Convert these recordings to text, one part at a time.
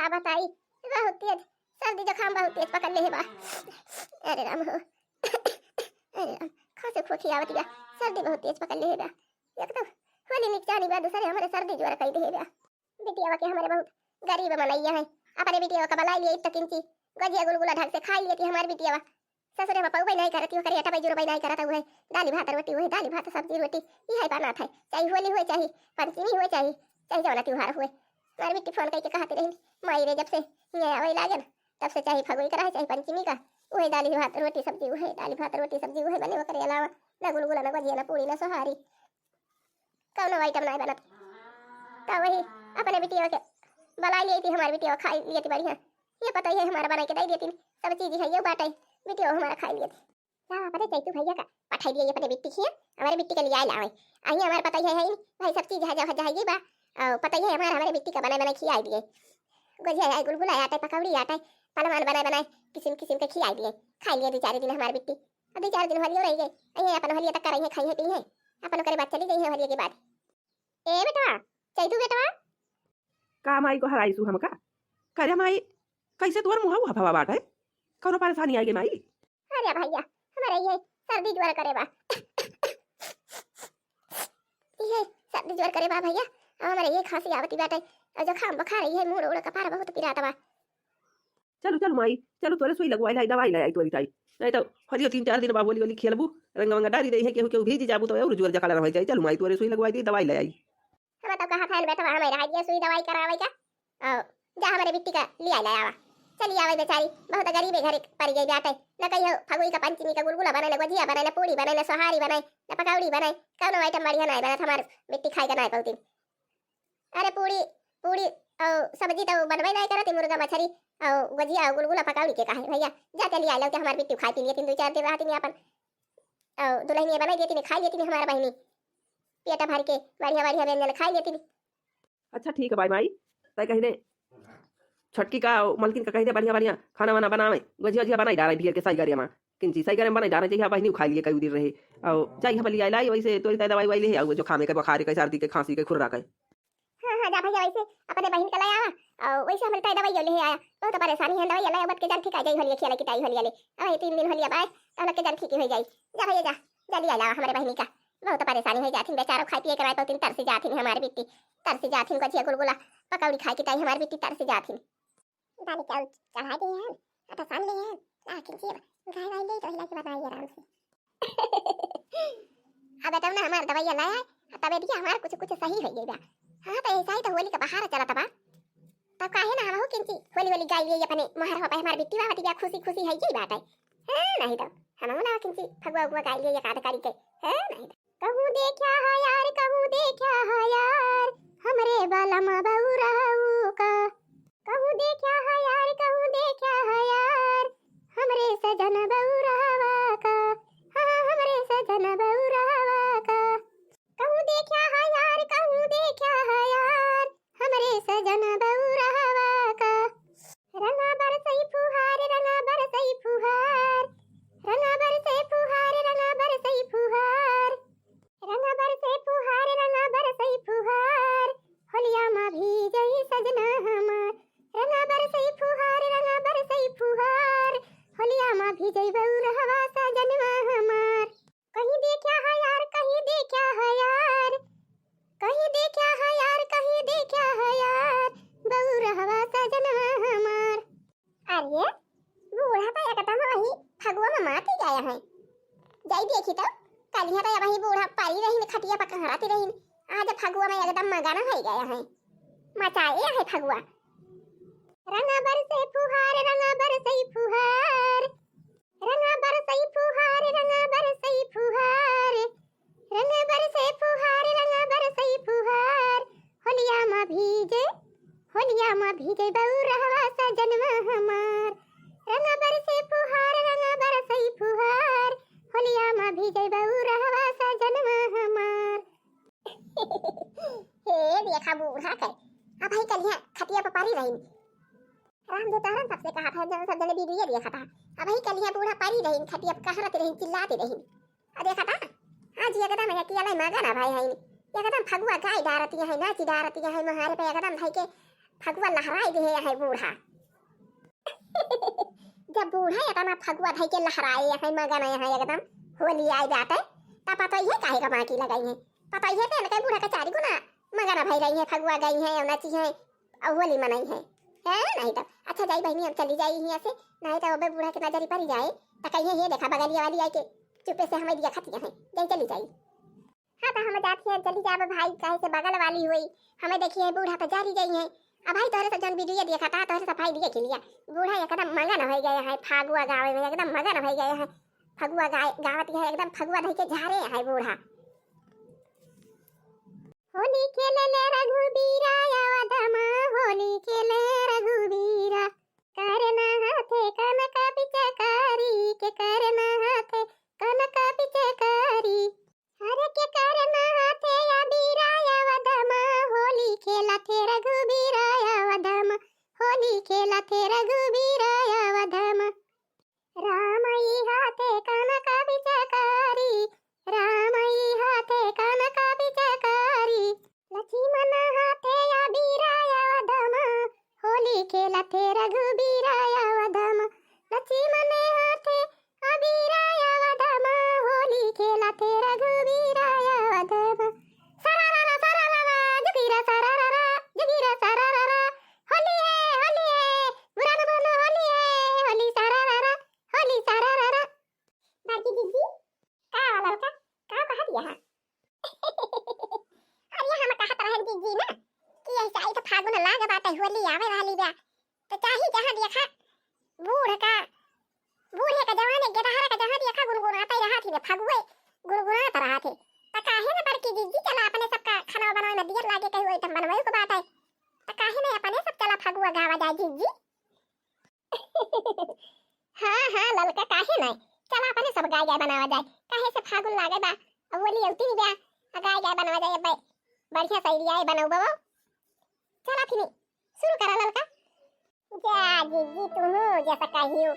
बताई, बहुत तेज सर्दी जुकाम बहुत तेज पकड़ ले है बा। अरे राम हो अरे राम, खांसी खोखी आवत बा, सर्दी बहुत तेज पकड़ ले है बा। एक तो होली निकचानी बा, दूसरे हमारे सर्दी ज्वर कई दे है बा। बिटिया के हमारे बहुत गरीब बनैया है, अपने बिटिया का बलाई लिए तक किंची गजिया गुलगुला ढंग से खाई लेती हमारी बिटिया। ससुरे में पौबै नहीं करती, करे अटा जुरबै नहीं करता, हुए दाली भात रोटी, हुए दाली भात सब्जी रोटी, यही बना था। चाहे होली हुए, चाहे पंचमी हुए, चाहे जौना त्योहार हुए। हमारी बिट्टी फोन करके कहती रही माई रे, जब से यहाँ आवे लागन तब से चाहे फगुई करा चाहे पंचमी का, वही दाली भात रोटी सब्जी, वही दाली भात रोटी सब्जी वही बने, करे अलावा न गुलगुला न गजिया न पूड़ी न सोहारी कौनो आइटम नहीं बनत। तो वही अपने बिटिया के बलाई ली थी, हमारी बिटिया खाई ली थी बढ़िया। ये पता ही है हमारा बना के दे देती, सब चीज है ये बाटे बिटिया हमारा खाई लिए थी। क्या पता चैतू भैया का पठाई दिए अपने बिट्टी की, हमारे बिट्टी के लिए आए लावे आई, हमारे पता ही है भाई सब चीज है जाएगी बा। और पता ही है हमारे बिट्टी का बनाए खिलाई दिए, गुजिया आए गुलगुला आटा पकौड़ी आटा पलवान बनाए किस्म किस्म के खिलाई दिए, खाई लिए 2-4 दिन हमारी बिट्टी। और 2-4 दिन हलियो रह गए, अये अपन हलिया तक कर खाई है पी है, अपन करे बात चली गई है हलिया के बाद। ए बेटा चैतू बेटा का माई को हराइसु हमका करे माई, कैसे तोर मुहा हफवा बाट है, कौनो परेशानी आई गे माई? अरे भैया हमारे ये सर्दी ज्वर करे बा ये सर्दी ज्वर करे बा भैया, हमारे ये खांसी आवती बाटे और जुकाम बुखार है, मुंह उड़ कपार बहुत पिराता बा। चलो चलो माई चलो, तोरे सुई लगवाई लाई दवाई लाई तोरी ताई, नहीं तो हरियो 3-4 दिन बा बोली बोली खेलबू रंग वंग डारी रही है, केहू भीज जाबू तो और ज्वर जकाला रह जाई। चलो माई तोरे सुई लगवाई दी दवाई ले आई। हम तो कहा था बेटा हमारे हाजिया सुई दवाई करावे का, और जा हमारे बिट्टी का लिया ले आवा। चली आवे बेचारी बहुत गरीब है, घर पड़ गई बाटे न कहियो फगुई का पंचमी का गुलगुला बनाए, गुजिया बनाए, पूड़ी बनाए, सोहारी बनाए, पकौड़ी बनाए, कौनो आइटम बढ़िया नहीं बनत हमारे बिट्टी खाई का नहीं पौती। अरे पूड़ी पूड़ी और सब्जी तो बनवे नहीं करती, मुर्गा मछली और गुजिया और गुलगुला पकौड़ी के कहे भैया जा चली आ लो के हमारी बिट्टी खाई पी लेती 2-4 दिन रहती अपन, और दुल्हनिया बनाई देती खाई लेती हमारा बहनी पेटा भर के बढ़िया बढ़िया व्यंजन खाई लेती। अच्छा ठीक है भाई माई, तय कही दे छटकी का मलकिन का कही दे बढ़िया बढ़िया खाना वाना बनावे, गजिया गजिया बनाई डारे भियर के सही करे मां किंची सही करे बनाई डारे चाहिए बहनी खाई लिए कई दिन रहे, और जाई हम लिया लाई वैसे तोरी दवाई वाई ले आओ जो खामे के बुखार के सर्दी के खांसी के खुर्रा के। हां जा भैया वैसे अपने बहन का ले आवा, और वैसे हम तय दवाई ले आया, बहुत परेशानी है दवाई ले बत के जन ठीक आ जाई हलिया खेला की ताई हलिया ले अब 3 दिन हलिया बाय तब के जन ठीक हो जाई। जा भैया जा जल्दी आ लावा हमारे बहनी का, बहुत परेशानी हो जाती बेचारा खाई पिए के तो तरसी जाती हमारी बिट्टी, तरसी जाती गजिया गुलगुला पकौड़ी खाई की ताई हमारी बिट्टी तरसी जाती। दाली चावल चढ़ा दिए हैं, आटा सान लिए हैं, ला खींचिए गाय वाई ले तो हिला के बताइए आराम से अब बताओ ना हमार दवाई लाया है तबे भी हमार कुछ कुछ सही हो गया। हां तो ऐसा ही तो होली का बहार चला तबा, तब काहे ना हम हो किंची होली वाली गाय लिए अपने मोहर हो पे हमार बिट्टी वावती बा खुशी खुशी है जी बात है। हां नहीं तो हम ना किंची फगवा फगवा गाय लिए काट कारी के। हां नहीं तो कहूं देखा है यार, कहूं देखा है यार हमरे बालम बौराऊ का, कहूं देखा है यार, कहूं देखा है यार हमरे सजन बौरावा का, हां हमरे सजन बौरावा का, कहूं देखा है यार, कहूं देखा है यार हमरे सजन बौरावा का, रंगा बरसई फुहार, रंगा बरसई फुहार, रंगा बरसे फुहार, रंगा बरसई फुहार, रंगा बरसे फुहार, रंगा बरसई फुहार होलिया मा भीजई सजना हमार, रंगा बरसई फुहार, रंगा बरसई फुहार होलिया मा भीजई बौरहवा सजनवा हमार। कहीं देखा है यार, कहीं देखा है यार, कहीं देखा है यार, कहीं देखा है यार बौरहवा सजनवा हमार। अरे बूढ़ा तो एकदम वही फगुआ में मात ही गया है, जाई देखी तो कलिया तो वही बूढ़ा पारी रही खटिया पर कहराती रही, आज फगुआ में एकदम मगाना हो गया है, मचाए है फगुआ। रंगा बरसे फुहार, रंगा बरसई फुहार, रंगा बरसई फुहार, रंगा बरसई फुहार, रंगा बरसे फुहार, रंगा बरसई फुहार होलिया मा भीजे, होलिया मा भीजे बौरहवा सजनवा हमार, रंगा बरसे फुहार, रंगा बरसई फुहार होलिया मा भीजे बौरहवा सजनवा हमार। हे देखा बूढ़ा के अब भाई कलिया खटिया पर पारी रही, राम देता हरन सबसे कहा था जन सब जने वीडियो देखा था, अब भाई कलिया बूढ़ा पारी रही खटिया पर कहरत रही चिल्लाती रही, आ देखा था आज एकदम है किया लाई मगा ना भाई है एकदम फगुआ गाय डारती है नाची डारती है महारे पे एकदम भाई के फगुआ लहराए दे है बूढ़ा जब बूढ़ा इतना फगुआ धई के लहराए है मगन है एकदम होली आई जाते ता पता ही है काहे का बाकी लगाई है पता ही है के बूढ़ा का चारी गुना मगन भई रही है फगुआ गई है नची है और होली मनाई है नहीं तो अच्छा जाई बहनी हम चली जाई यहाँ से नहीं तो अबे बूढ़ा के नजरी पड़ जाए तो कहिए ये देखा बगलिया वाली आई के चुपे से हमें दिया खतिया है जाई चली जाई हाँ तो हम जाते हैं चली जावे भाई काहे से बगल वाली हुई हमें देखिए बूढ़ा तो जारी गई है अब भाई तोहरे से जन वीडियो देखा था तोहरे सफाई दिए के लिया बूढ़ा एकदम मगन हो गया है फागुआ गावे में एकदम मगन हो गया है फगुआ गावत है एकदम फगुआ धई के झारे है बूढ़ा होली खेले ले रघुबीरा अवधमा होली खेले रघुबीरा करना हाथे कनका पिचकारी के करना हाथे कनका पिचकारी हरे के करना हाथे अबीरा अवधमा होली खेला थे रघुबीरा अवधमा होली खेला थे रघुबीरा अवधमा रामई हाथे कनका पिचकारी रामई हाथे कनका पिचकारी लक्ष्मण हाथे अबीरा अवधमा होली खेला थे रघुबीरा अवधमा लक्ष्मण हाथे अबीरा अवधमा होली खेला थे रघुबीरा अवधमा सरारा सरारा जुगीरा सरारा होली है बुरा न बोलो होली सरारा बाकी दीदी का वाला का कहा दिया है अरे हम कहत रहे दीदी ना कि ऐसा ही तो फागुन लाग बात है होली आवे वाली बा तो चाही जहां देखा बूढ़े का जवाने गेदहरा का जहां देखा गुनगुनाता रहा थी फगुए गुनगुनाता रहा थे तो काहे न बड़की दीदी चला अपने सबका खाना बनावे में दियर लागे कहीं आइटम बनवाई को बात है तो काहे न अपने सब चला फगुआ गावा जाए दीदी हां ललका काहे नहीं चला अपने सब गाय बनावा जाए काहे से फागुन लागे बा अब होली औती नहीं बा गाय बनावा जाए भाई बढ़िया सही आए बनाओ बाबा चला फिर शुरू करा ललका जा जीजी तुम जैसा कहियो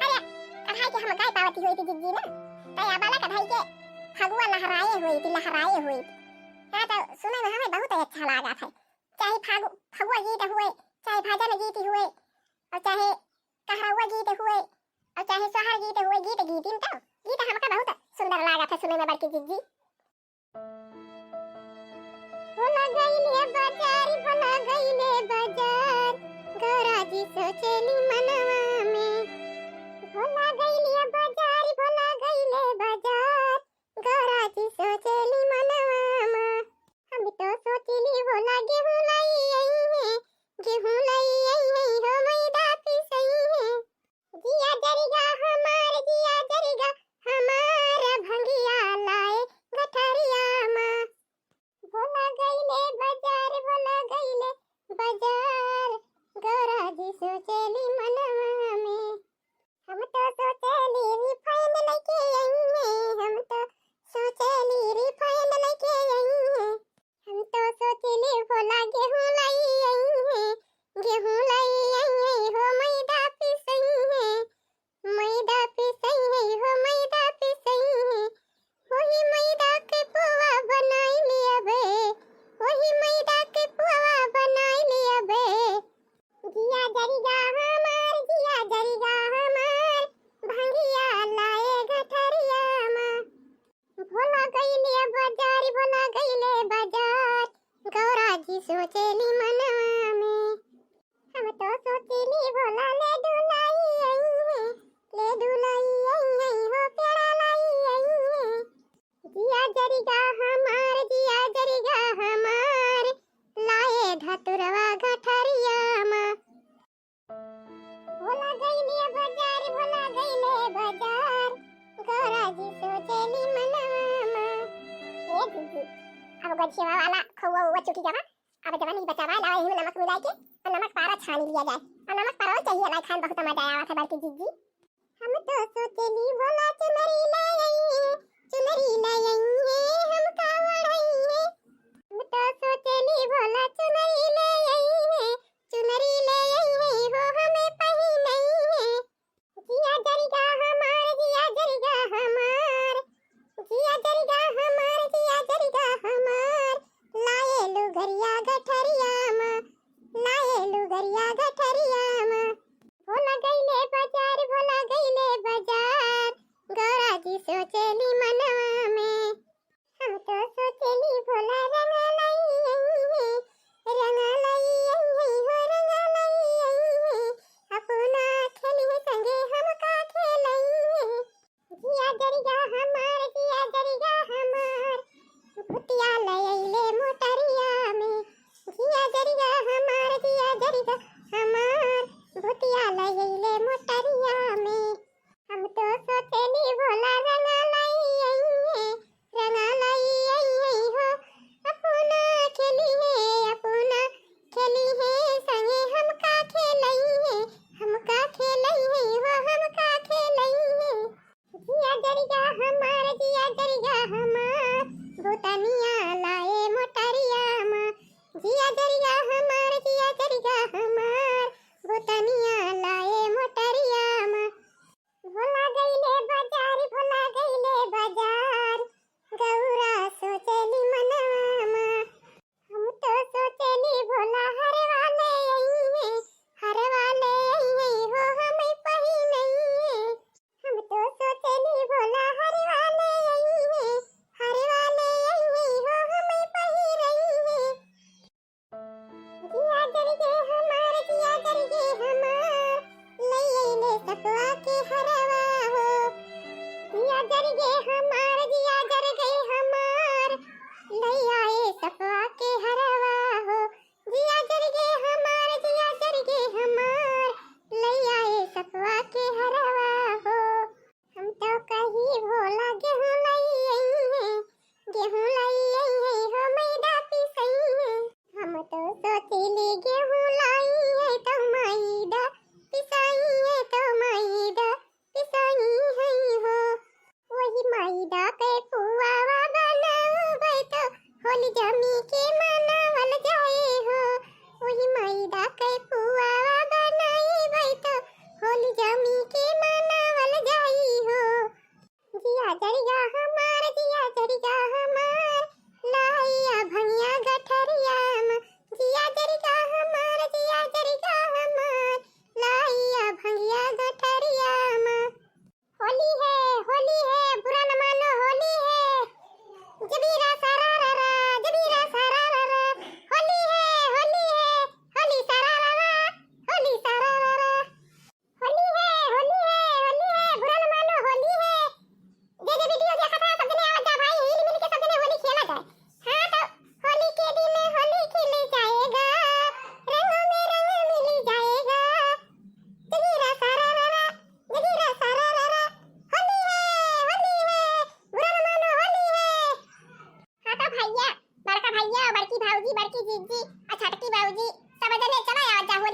अरे कढ़ाई के हम गाय पावती हुई थी जीजी ना तया वाला कढ़ाई के फगुआ लहराए हुई हां तो सुने में हमें बहुत अच्छा लगा था चाहे फगुआ गीत हुए चाहे भजन गीत हुए और चाहे कहरावा गीत हुए और चाहे सोहर गीत हुए गीत हमका बहुत सुंदर लगा था सुने में बड़की जीजी भोला गईले बाजार गौराजी सोचेली मनवा में भोला गईले बाजार गौराजी सोचेली मनवा में हम तो सोचली भोला गेहूं लाई है हो मैदा पिसई है जिया जरिगा हमार भंगिया लाए गठरिया मां भोला गईले बाजार गौराजी सोचेली मनवा में हम तो सोचेली रिफाइन लेके आई है हम तो सोचेली भोला गेहूं लाई है हो मैदा पिसई है हो मैदा पिसई है वही मैदा के पुआ बनाई लिया बे जिया जरिगा हमार भंगिया लाए गठरिया मां भोला गईले बाजार गौराजी सोचेली मनवा में हम तो सोचेली भोला ले डुलाई आई है हो पेड़ा लाई आई है जिया जरिगा हमार लाए धतुरवा गठरिया मां भोला गईले बाजार गौराजी सोचेली मनवा में ए दीदी अब गछिया वाला खौवा हुआ चुकी जावा अब जवानी बचावा लाए हूं नमक मिला के और नमक पारा छान लिया जाए और नमक पारा चाहिए लाई खान बहुत मजा आया था बड़की दीदी हम तो सोचेली भोला चुनरी लाई है हम का वड़ाई है हम तो सोचेली भोला चुनरी लाई है हो हमें पहिनई है जिया जरिगा हमार लाए लुघरिया गठरिया मां लाए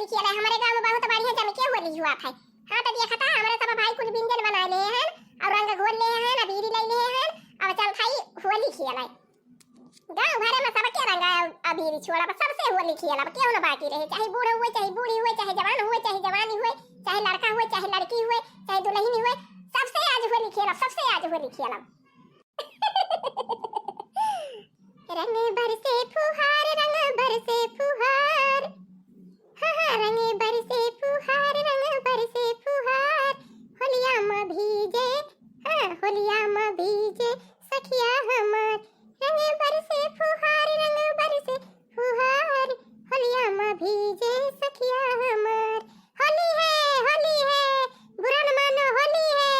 खेला हमारे गांव में बहुत बढ़िया जम के होली हुआ था। हां तो देखा था हमारे सब भाई कुछ व्यंजन बना ले हैं और रंग घोल ले हैं अबीर ले ले हैं और चल खाई होली खेला। गांव भर में सब के रंग अबीर छोड़ा बस सबसे होली खेला क्यों ना बाकी रहे, चाहे बूढ़ा हुए चाहे बूढ़ी हुए चाहे जवान हुए चाहे जवानी हुए चाहे लड़का हुए चाहे लड़की हुए चाहे दुल्हन हुए सबसे आज होली खेला, सबसे आज होली खेला। रंग बरसे फुहार रंग बरसे फुहार, हाँ हाँ रंग बरसे फुहार रंग बरसे फुहार, होलिया में भीजे हाँ होलिया में भीजे सखिया हमार, रंग बरसे फुहार रंग बरसे फुहार, होलिया में भीजे सखिया हमार। होली है बुरा न मानो होली है।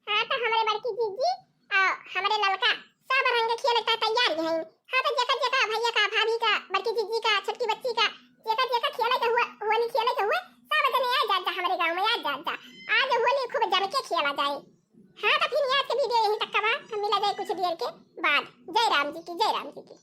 हाँ तो हमारे बड़की जीजी और हमारे लड़का सब रंग खेलने का तैयार हैं। हाँ तो जका जका भैया का भाभी का बड़की जीजी का छोटकी बच्ची का जका जका खेले का हुआ होली खेले का हुआ सब जने आ जा हमारे गांव में आ जा आज होली खूब जम के खेला जाए। हाँ तो फिर आज के वीडियो यहीं तक का बा, हम मिला जाए कुछ देर के बाद। जय राम जी की जय राम जी की।